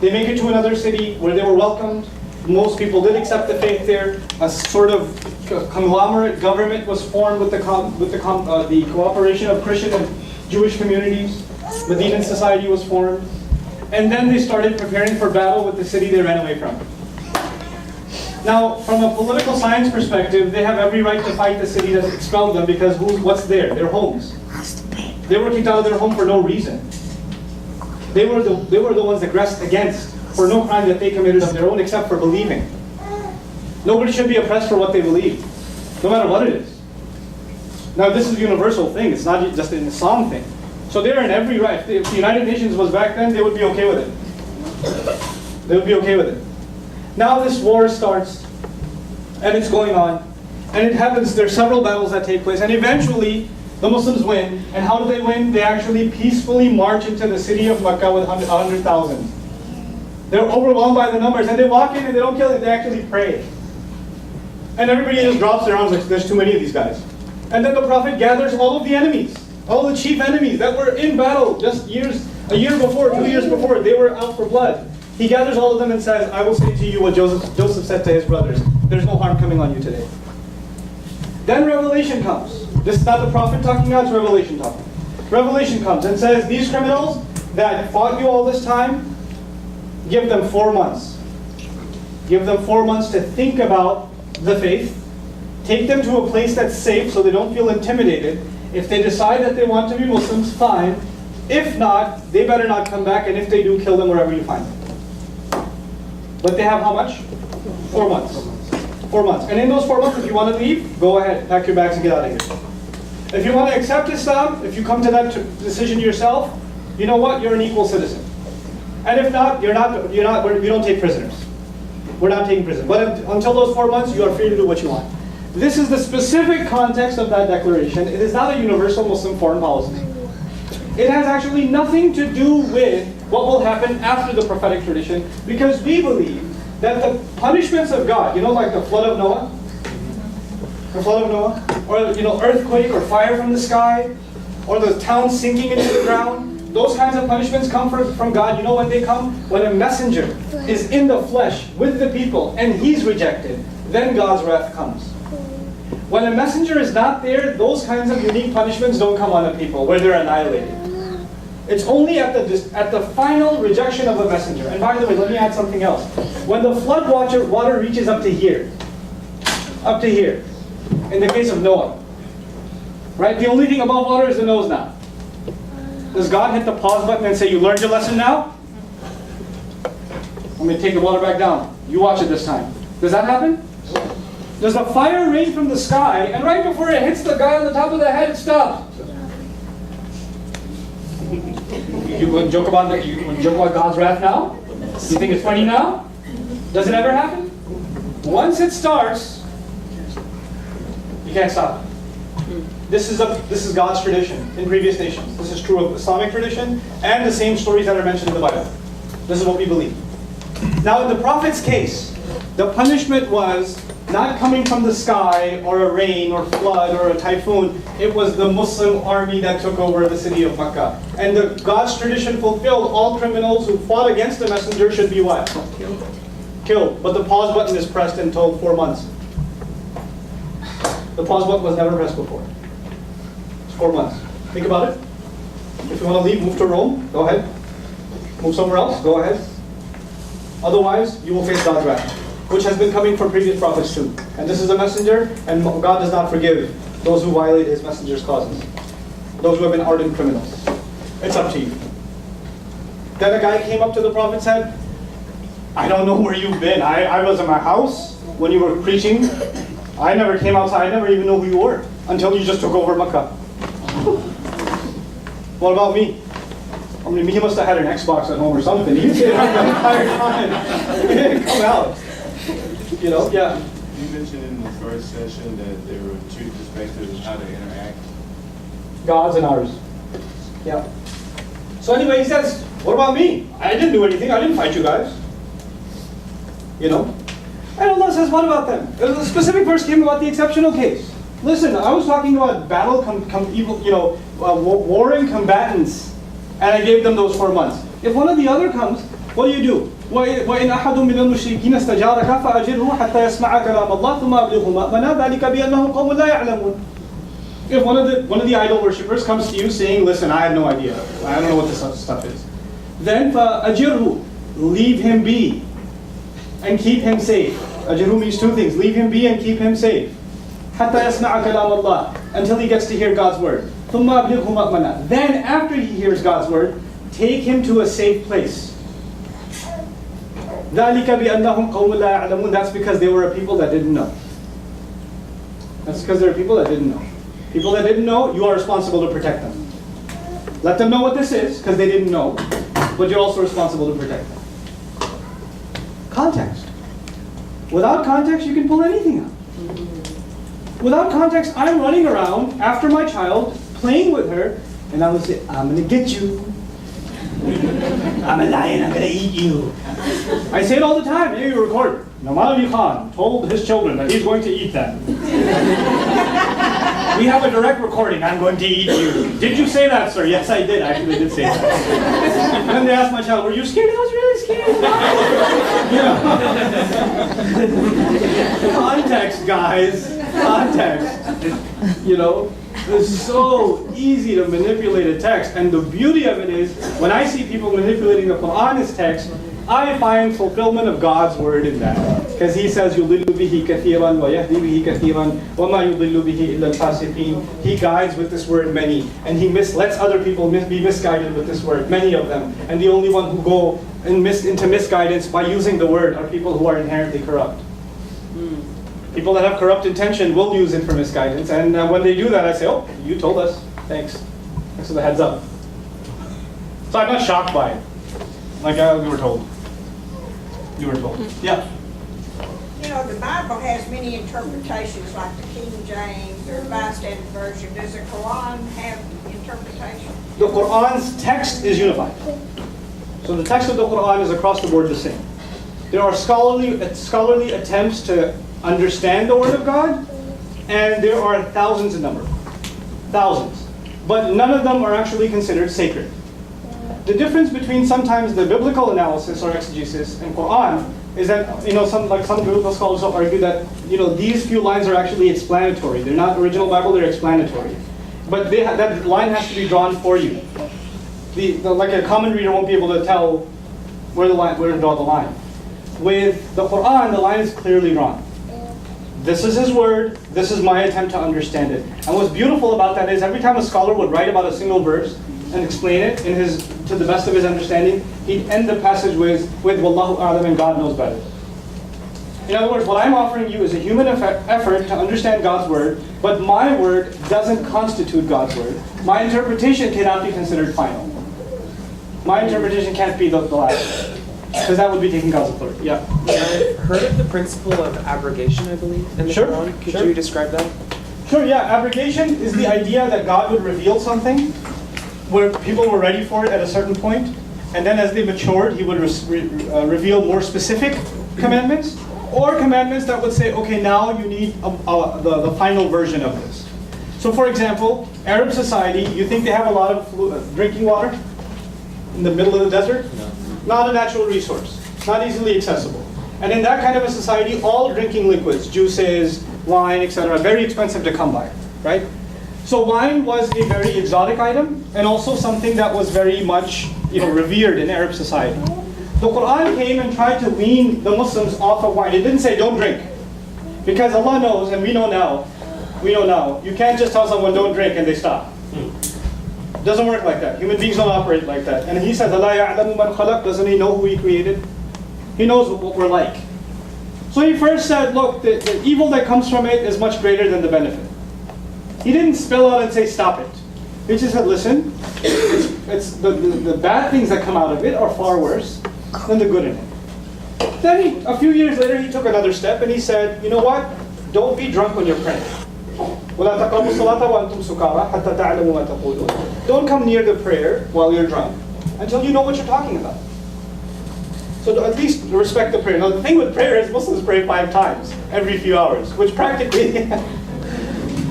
They make it to another city where they were welcomed. Most people did accept the faith there. A sort of conglomerate government was formed with the cooperation of Christian and Jewish communities. Medinan society was formed. And then they started preparing for battle with the city they ran away from. Now, from a political science perspective, they have every right to fight the city that expelled them because what's there? Their homes. They were kicked out of their home for no reason. They were the ones aggressed against for no crime that they committed of their own except for believing. Nobody should be oppressed for what they believe, no matter what it is. Now, this is a universal thing. It's not just an Islam thing. So they're in every right. If the United Nations was back then, they would be okay with it. They would be okay with it. Now this war starts, and it's going on, and it happens. There's several battles that take place, and eventually the Muslims win. And how do they win? They actually peacefully march into the city of Mecca with 100,000. They're overwhelmed by the numbers, and they walk in and they don't kill it. They actually pray, and everybody just drops their arms like there's too many of these guys. And then the Prophet gathers all of the enemies, all the chief enemies that were in battle just a year before, 2 years before, they were out for blood. He gathers all of them and says, I will say to you what Joseph said to his brothers. There's no harm coming on you today. Then revelation comes. This is not the Prophet talking now, it's Revelation talking. Revelation comes and says, these criminals that fought you all this time, give them 4 months. Give them 4 months to think about the faith. Take them to a place that's safe so they don't feel intimidated. If they decide that they want to be Muslims, fine. If not, they better not come back, and if they do, kill them wherever you find them. But they have how much? 4 months. 4 months. And in those 4 months, if you want to leave, go ahead, pack your bags and get out of here. If you want to accept Islam, if you come to that decision yourself, you know what? You're an equal citizen. And if not, we don't take prisoners. We're not taking prisoners. But until those 4 months, you are free to do what you want. This is the specific context of that declaration. It is not a universal Muslim foreign policy. It has actually nothing to do with what will happen after the prophetic tradition, because we believe that the punishments of God, like the flood of Noah, or earthquake or fire from the sky, or the town sinking into the ground, those kinds of punishments come from God. You know when they come? When a messenger is in the flesh with the people and he's rejected, then God's wrath comes. When a messenger is not there, those kinds of unique punishments don't come on the people where they're annihilated. It's only at the final rejection of a messenger. And by the way, let me add something else. When the flood water reaches up to here, in the case of Noah, right? The only thing above water is the nose now. Does God hit the pause button and say, you learned your lesson now? I'm going to take the water back down. You watch it this time. Does that happen? Does a fire rain from the sky, and right before it hits the guy on the top of the head, it stops? You want to joke about God's wrath now? You think it's funny now? Does it ever happen? Once it starts, you can't stop it. This is God's tradition in previous nations. This is true of Islamic tradition and the same stories that are mentioned in the Bible. This is what we believe. Now, in the Prophet's case, the punishment was not coming from the sky or a rain or flood or a typhoon. It was the Muslim army that took over the city of Mecca. And God's tradition fulfilled. All criminals who fought against the messenger should be what? Killed. But the pause button is pressed and told 4 months. The pause button was never pressed before. It's 4 months. Think about it. If you want to leave, move to Rome, go ahead. Move somewhere else, go ahead. Otherwise, you will face God's wrath, which has been coming from previous prophets too. And this is a messenger, and God does not forgive those who violate his messenger's causes. Those who have been ardent criminals. It's up to you. Then a guy came up to the Prophet and said, I don't know where you've been. I was in my house when you were preaching. I never came outside. I never even knew who you were until you just took over Mecca. What about me? I mean, he must have had an Xbox at home or something. He stayed around the entire time. He didn't come out. Yeah. You mentioned in the first session that there were two perspectives of how to interact. God's and ours. Yeah. So anyway, he says, what about me? I didn't do anything. I didn't fight you guys. And Allah says, what about them? A specific verse came about the exceptional case. Listen, I was talking about warring combatants, and I gave them those 4 months. If one of the other comes, what do? وَإِنْ أَحَدٌ مِّنَ الْمُشْرِكِينَ اسْتَجَارَكَ فَأَجِرْهُ حَتَّى يَسْمَعَ كَلَامَ اللَّهِ ثُمَّ أَبْلِغْهُ مَأْمَنَهُ ذَلِكَ بِأَنَّهُمْ قَوْمٌ لَا يَعْلَمُونَ. If one of the idol worshippers comes to you saying, listen, I have no idea, I don't know what this stuff is, then فَأَجِرْهُ, leave him be and keep him safe. Ajru means 2 things: leave him be and keep him safe. حَتَّى يَسْمَعَ كَلَامَ اللَّهِ, until he gets to hear God's word. ثُمَّ أَبْلِغْهُ مَأْمَنَهُ, then after he hears God's word, take him to a safe place. ذَلِكَ بِأَنَّهُمْ قَوْمٌ لَا يَعْلَمُونَ. That's because they were a people that didn't know. That's because they were people that didn't know. People that didn't know, you are responsible to protect them. Let them know what this is, because they didn't know, but you're also responsible to protect them. Context. Without context, you can pull anything out. Without context, I'm running around after my child, playing with her, and I will say, I'm going to get you. I'm a lion, I'm going to eat you. I say it all the time. Here you record. Nouman Khan told his children that he's going to eat them. We have a direct recording. I'm going to eat you. Did you say that, sir? Yes, I did. I actually did say that. Then they asked my child, were you scared? I was really scared. Context, guys. Context. It's so easy to manipulate a text. And the beauty of it is, when I see people manipulating the Quran as text, I find fulfillment of God's word in that. Because he says, يُضِلُّ بِهِ كَثِيرًا وَيَهْدِي بِهِ كَثِيرًا وَمَا يُضِلُّ بِهِ إِلَّا الْفَاسِقِينَ. He guides with this word many, and he lets other people be misguided with this word, many of them. And the only one who go into misguidance by using the word are people who are inherently corrupt. People that have corrupt intention will use it for misguidance, and when they do that, I say, oh, you told us. Thanks. Thanks for the heads up. So I'm not shocked by it. Like we were told. You were told. Yeah. The Bible has many interpretations, like the King James or Bystander Version. Does the Quran have interpretation? The Quran's text is unified. So the text of the Quran is across the board the same. There are scholarly attempts to understand the Word of God, and there are thousands in number. Thousands. But none of them are actually considered sacred. The difference between sometimes the biblical analysis or exegesis and Quran is that, some biblical scholars will argue that, these few lines are actually explanatory. They're not original Bible, they're explanatory. But that line has to be drawn for you. Like a common reader won't be able to tell where to draw the line. With the Quran, the line is clearly drawn. This is his word, this is my attempt to understand it. And what's beautiful about that is every time a scholar would write about a single verse and explain it to the best of his understanding, he'd end the passage with Wallahu a'lam, and God knows better. In other words, what I'm offering you is a human effort to understand God's word, but my word doesn't constitute God's word. My interpretation cannot be considered final. My interpretation can't be the last. Because that would be taking God's authority. Yeah. I've heard of the principle of abrogation, I believe, in the Quran. Could you describe that? Sure, yeah. Abrogation is the idea that God would reveal something where people were ready for it at a certain point, and then as they matured, he would reveal more specific commandments, or commandments that would say, okay, now you need the final version of this. So for example, Arab society, you think they have a lot of drinking water in the middle of the desert? No. Not a natural resource, not easily accessible. And in that kind of a society, all drinking liquids, juices, wine, etc., are very expensive to come by, right? So wine was a very exotic item, and also something that was very much revered in Arab society. The Quran came and tried to wean the Muslims off of wine. It didn't say don't drink, because Allah knows, and we know now, you can't just tell someone don't drink and they stop. It doesn't work like that. Human beings don't operate like that. And he says, Allah ya'lamu man khalaq, doesn't he know who he created? He knows what we're like. So he first said, look, the evil that comes from it is much greater than the benefit. He didn't spell out and say, stop it. He just said, listen, it's the bad things that come out of it are far worse than the good in it. Then a few years later, he took another step and he said, you know what? Don't be drunk when you're praying. Don't come near the prayer while you're drunk until you know what you're talking about. So at least respect the prayer. Now the thing with prayer is Muslims pray 5 times every few hours, which practically,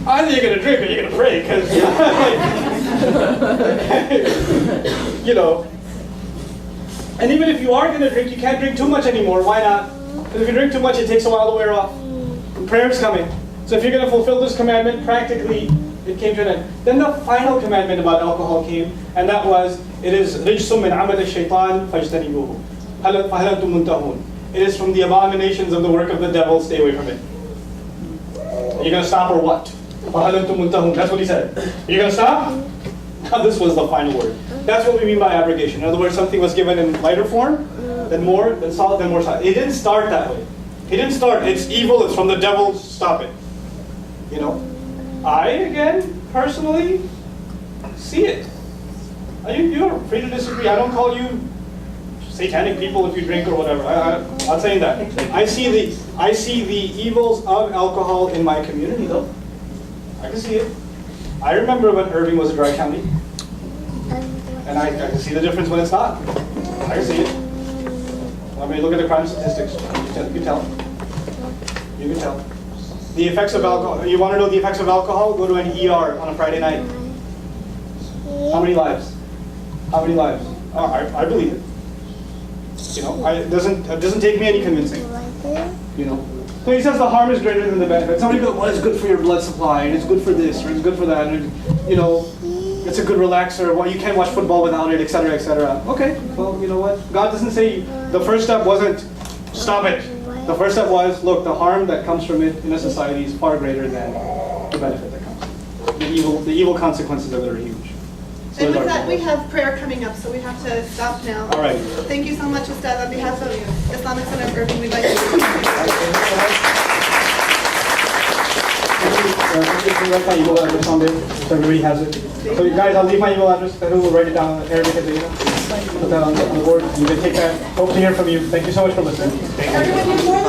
either you're going to drink or you're going to pray, because, you know. And even if you are going to drink, you can't drink too much anymore. Why not? Because if you drink too much, it takes a while to wear off. And prayer is coming. So if you're going to fulfill this commandment, practically, it came to an end. Then the final commandment about alcohol came, and that was, it is رِجْسٌ مِّنْ عَمَلِ الشَّيْطَانِ فَاجْتَنِبُوهُ هَلْ أَنْتُمْ مُنْتَهُونَ. It is from the abominations of the work of the devil, stay away from it. You're going to stop or what? فَهَلْ أَنْتُمْ مُنْتَهُونَ. That's what he said. You're going to stop? This was the final word. That's what we mean by abrogation. In other words, something was given in lighter form, then more, then solid, then more solid. It didn't start that way. It didn't start, it's evil, it's from the devil, stop it. You know? I, again, personally, see it. You're free to disagree. I don't call you satanic people if you drink or whatever. I'm not saying that. I see the evils of alcohol in my community, though. I can see it. I remember when Irving was a dry county. And I can see the difference when it's not. I can see it. I mean, look at the crime statistics. You can tell. You can tell. The effects of alcohol. You want to know the effects of alcohol? Go to an ER on a Friday night. How many lives? How many lives? I believe it. You know, it doesn't take me any convincing. You know. So he says the harm is greater than the benefit. Somebody goes, well, it's good for your blood supply, and it's good for this, or it's good for that, and you know, it's a good relaxer. Well, you can't watch football without it, etc., etc. Okay, well, you know what? God doesn't say. The first step wasn't stop it. The first step was, look, the harm that comes from it in a society is far greater than the benefit that comes. The evil consequences of it are huge. So And with that, we have prayer coming up, so we have to stop now. All right. Thank you so much, Ustad. On behalf of Islamic Center of Irving, we'd like to email address on there, so everybody has it. So you guys, I'll leave my email address. Who will write it down in Arabic and put that on the board. You can take that. Hope to hear from you. Thank you so much for listening. Everyone,